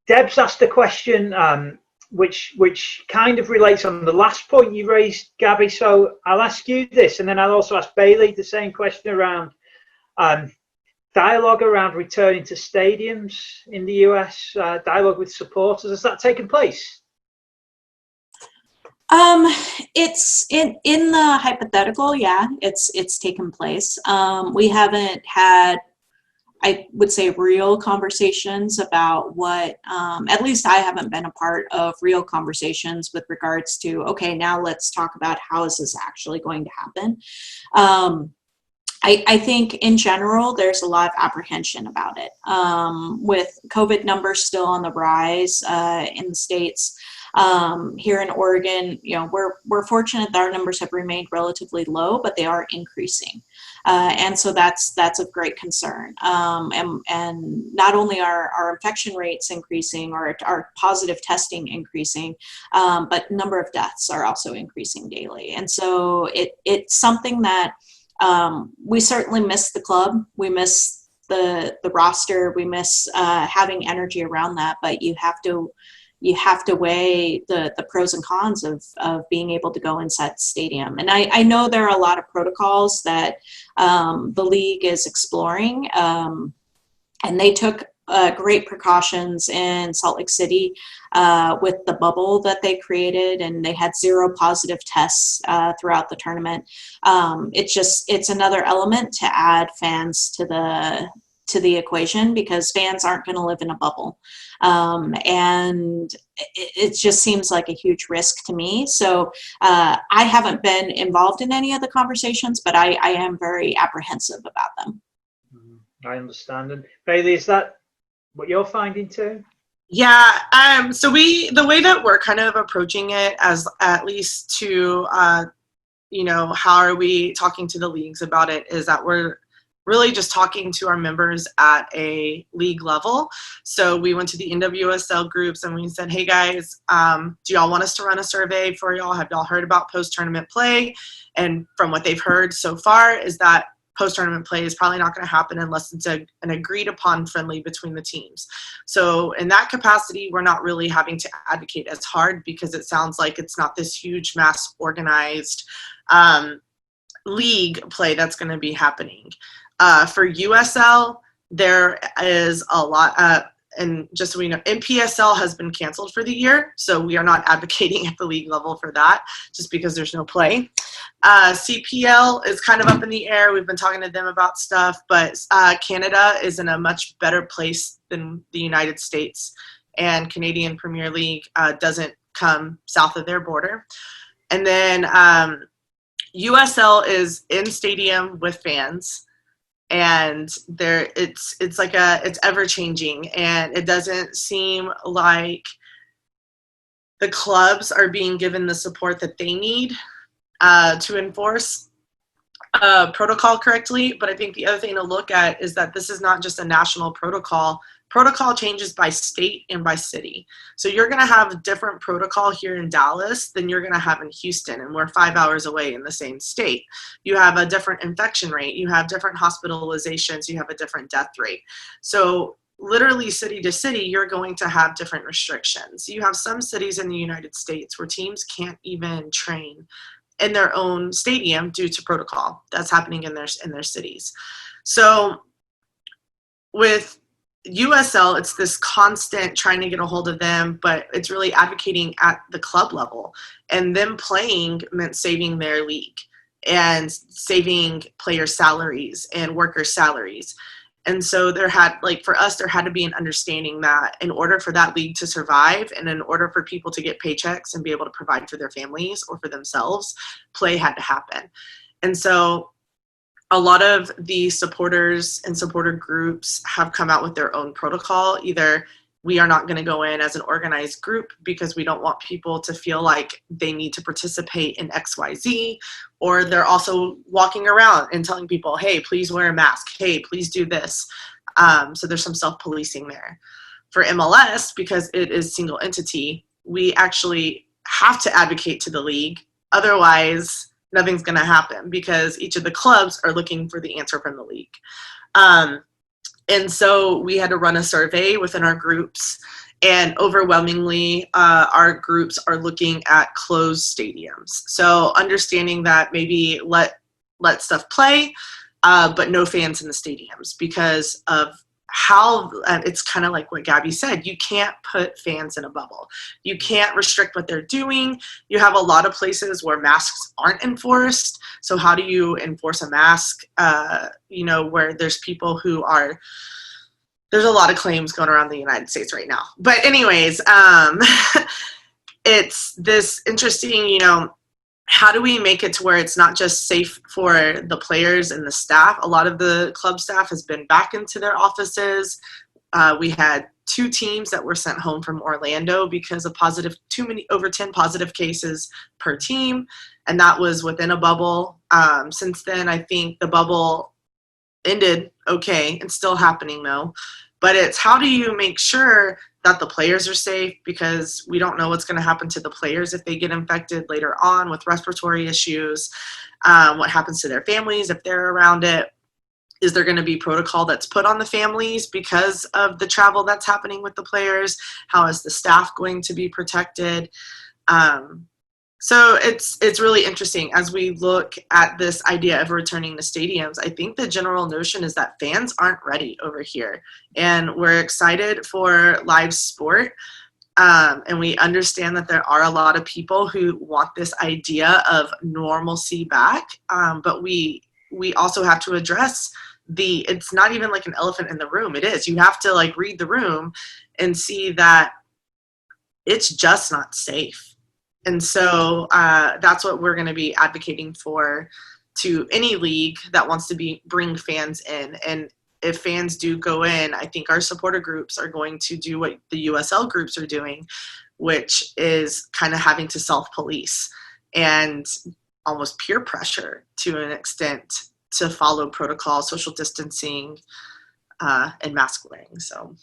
Deb's asked a question which kind of relates on the last point you raised, Gabby. So I'll ask you this, and then I'll also ask Bailey the same question around dialogue around returning to stadiums in the US, dialogue with supporters. Has that taken place? It's in the hypothetical, yeah, it's taken place. We haven't had, I would say, real conversations about what, at least I haven't been a part of real conversations with regards to, okay, now let's talk about how is this actually going to happen. I think in general, there's a lot of apprehension about it. With COVID numbers still on the rise in the States, here in Oregon, you know, we're fortunate that our numbers have remained relatively low, but they are increasing. And so that's of great concern. And not only are our infection rates increasing or our positive testing increasing, but number of deaths are also increasing daily. And so it's something that we certainly miss the club. We miss the roster. We miss having energy around that, but you have to weigh the pros and cons of being able to go inside the stadium. And I know there are a lot of protocols that the league is exploring, and they took great precautions in Salt Lake City with the bubble that they created, and they had 0 positive tests throughout the tournament. It's another element to add fans to the equation, because fans aren't going to live in a bubble. And it just seems like a huge risk to me. So I haven't been involved in any of the conversations, but I am very apprehensive about them. I understand. And Bailey, is that what you're finding too? Yeah. So the way that we're kind of approaching it, as at least to, how are we talking to the leagues about it, is that we're really just talking to our members at a league level. So we went to the NWSL groups and we said, hey guys, do y'all want us to run a survey for y'all? Have y'all heard about post-tournament play? And from what they've heard so far is that post-tournament play is probably not going to happen unless it's an agreed upon friendly between the teams. So in that capacity, we're not really having to advocate as hard, because it sounds like it's not this huge mass organized league play that's going to be happening. For USL, there is a lot, and just so we know, NPSL has been canceled for the year, so we are not advocating at the league level for that, just because there's no play. CPL is kind of up in the air. We've been talking to them about stuff, but Canada is in a much better place than the United States, and Canadian Premier League doesn't come south of their border. And then USL is in stadium with fans. And it's ever changing, and it doesn't seem like the clubs are being given the support that they need to enforce protocol correctly. But I think the other thing to look at is that this is not just a national protocol. Protocol changes by state and by city. So you're going to have a different protocol here in Dallas than you're going to have in Houston, and we're 5 hours away in the same state. You have a different infection rate. You have different hospitalizations. You have a different death rate. So literally city to city, you're going to have different restrictions. You have some cities in the United States where teams can't even train in their own stadium due to protocol that's happening in their cities. So with USL, it's this constant trying to get a hold of them, but it's really advocating at the club level, and them playing meant saving their league and saving player salaries and worker salaries. And so for us, there had to be an understanding that in order for that league to survive, and in order for people to get paychecks and be able to provide for their families or for themselves, play had to happen. And so a lot of the supporters and supporter groups have come out with their own protocol. Either we are not going to go in as an organized group because we don't want people to feel like they need to participate in XYZ, or they're also walking around and telling people, hey, please wear a mask. Hey, please do this. So there's some self-policing there. For MLS, because it is single entity, we actually have to advocate to the league. Otherwise, nothing's going to happen, because each of the clubs are looking for the answer from the league. And so we had to run a survey within our groups, and overwhelmingly our groups are looking at closed stadiums. So understanding that maybe let stuff play, but no fans in the stadiums because of how it's kind of like what Gabby said. You can't put fans in a bubble. You can't restrict what they're doing. You have a lot of places where masks aren't enforced. So how do you enforce a mask, where there's people who are, there's a lot of claims going around the United States right now. But anyways, it's this interesting, how do we make it to where it's not just safe for the players and the staff? A lot of the club staff has been back into their offices. We had 2 teams that were sent home from Orlando because of over 10 positive cases per team. And that was within a bubble. Since then, I think the bubble ended okay. It's still happening though. But it's how do you make sure that the players are safe, because we don't know what's going to happen to the players if they get infected later on with respiratory issues. What happens to their families if they're around it? Is there going to be protocol that's put on the families because of the travel that's happening with the players? How is the staff going to be protected? So it's really interesting as we look at this idea of returning to stadiums. I think the general notion is that fans aren't ready over here, and we're excited for live sport. And we understand that there are a lot of people who want this idea of normalcy back. But we also have to address it's not even like an elephant in the room. It is. You have to like read the room and see that it's just not safe. And so that's what we're going to be advocating for to any league that wants to bring fans in. And if fans do go in, I think our supporter groups are going to do what the USL groups are doing, which is kind of having to self-police and almost peer pressure to an extent to follow protocol, social distancing, and mask wearing. So.